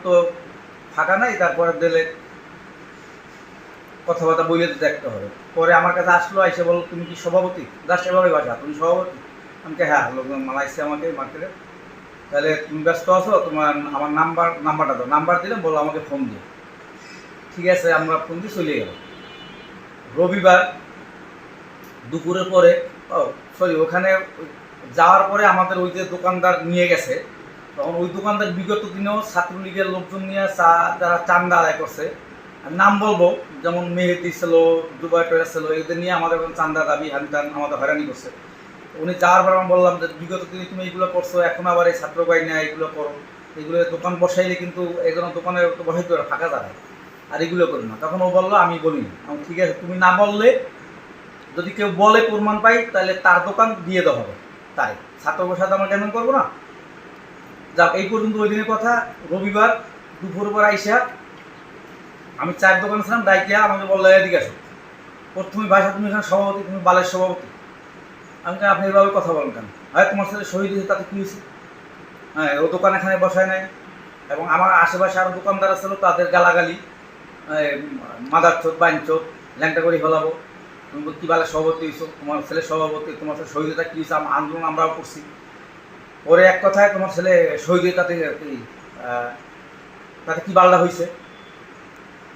তো ফাঁকা নাই, তারপরে দিলে কথাবার্তা বলে তো দেখতে হবে। পরে আমার কাছে আসলো, এসে বললো তুমি কি সভাপতি? জাস্ট এভাবে বাসা, তুমি সভাপতি? আমাকে হ্যাঁ, লোকজন মালাইছে আমাকে মার্কেটে। তাহলে তুমি ব্যস্ত আছো, তোমার আমার নাম্বারটা দাও। নাম্বার দিলে বললো আমাকে ফোন দিও। ঠিক আছে, আমরা ফোন দিয়ে চলে গেলাম। রবিবার দুপুরের পরে, সরি, ওখানে যাওয়ার পরে আমাদের ওই যে দোকানদার নিয়ে গেছে, তখন ওই দোকানদার বিগত দিনেও ছাত্রলীগের লোকজন নিয়ে যারা চান্দা আদায় করছে, নাম বলবো, যেমন মেহেদি ছিল, দুবাই টয়েস ছিল, এদের নিয়ে আমাদের চান্দা দাবি হানটান আমাদের হয়রানি করছে। উনি যাওয়ার পর আমি বললাম যে বিগত দিনে তুমি এইগুলো করছো, এখন আবার এই ছাত্র বাই না এগুলো করো, এগুলো দোকান বসাইলে কিন্তু এই জন্য দোকানে বসাইতে পারে ফাঁকা দাঁড়ায়, আর এগুলো করি না। তখন ও বললো আমি বলিনি। আমি ঠিক আছে, তুমি না বললে যদি কেউ বলে প্রমাণ পাই তাহলে তার দোকান দিয়ে দেওয়া হবে, তাই ছাত্র সাথে আমরা কেমন করবো না। যাক, এই পর্যন্ত ওই দিনের কথা। রবিবার দুপুর পর আইসা আমি চায়ের দোকানে ছিলাম, ডাইকিয়া আমাকে বললো এদিকে আসো, তুমি ভাষা, তুমি এখানে সভাপতি, তুমি বালের সভাপতি। আমি আপনি এভাবে কথা বলেন কেন? হ্যাঁ, তোমার সাথে শহীদ হয়েছে, তাতে কী হয়েছে? হ্যাঁ, ও দোকান এখানে বসায় নাই, এবং আমার আশেপাশে আরও দোকানদার ছিল, তাদের গালাগালি, মাদার চোদ, বাইন চোদ, ল্যাংটা করে ফেলাবো, তুমি কী বালের সভাপতি হয়েছো, তোমার ছেলে সভাপতি, তোমার সাথে শহীদতা কী হয়েছে, আন্দোলন আমরাও করছি। পরে এক কথায় তোমার ছেলে শহীদ হয়ে তাতে কী বালটা হয়েছে,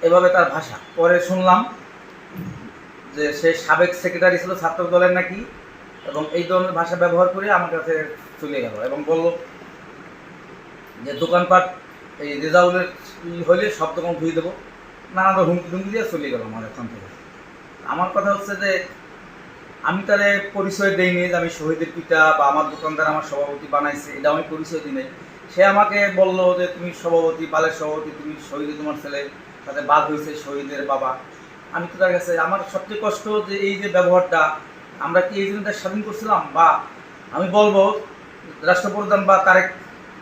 এভাবে তার ভাষা। পরে শুনলাম যে সে সাবেক সেক্রেটারি ছিল ছাত্র দলের নাকি, এবং এই ধরনের ভাষা ব্যবহার করে আমার কাছে চলে গেল এবং বলল যে দোকানপাট এই রেজাউলের হলে সব দোকান ধুয়ে দেবো, নানা হুমকি টুমকি দিয়ে চলে গেল আমার এখান থেকে। আমার কথা হচ্ছে যে আমি তারে পরিচয় দেইনি যে আমি শহীদের পিতা বা আমার দোকানদার আমার সভাপতি বানাইছে, এটা আমি পরিচয় দিই নাই। সে আমাকে বলল যে তুমি সভাপতি, বালের সভাপতি, তুমি শহীদে তোমার ছেলে সাথে বাদ হয়েছে, শহীদের বাবা। আমি তো তার কাছে আমার সবচেয়ে কষ্ট যে এই যে ব্যবহারটা, আমরা কি এই জন্য স্বাধীন করছিলাম? বা আমি বলবো রাষ্ট্রপ্রধান বা তারেক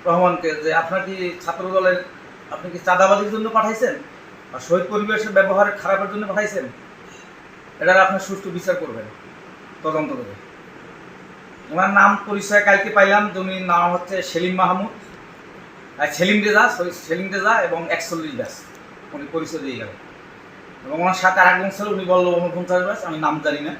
রহমানকে যে আপনার কি ছাত্র দলের, আপনি কি চাঁদাবাজির জন্য পাঠাইছেন বা শহীদ পরিবেশের ব্যবহার খারাপের জন্য পাঠাইছেন? এটার আপনার সুষ্ঠু বিচার করবেন, তদন্ত করে। ওনার নাম পরিচয় কালকে পাইলাম, উনির নাম হচ্ছে সেলিম মাহমুদ, সেলিম রেজা এবং 41 ব্যাস, উনি পরিচয় দিয়ে গেল। এবং ওনার সাথে আরেকজন ছিল, উনি বললো 49 ব্যাস, আমি নাম জানি না।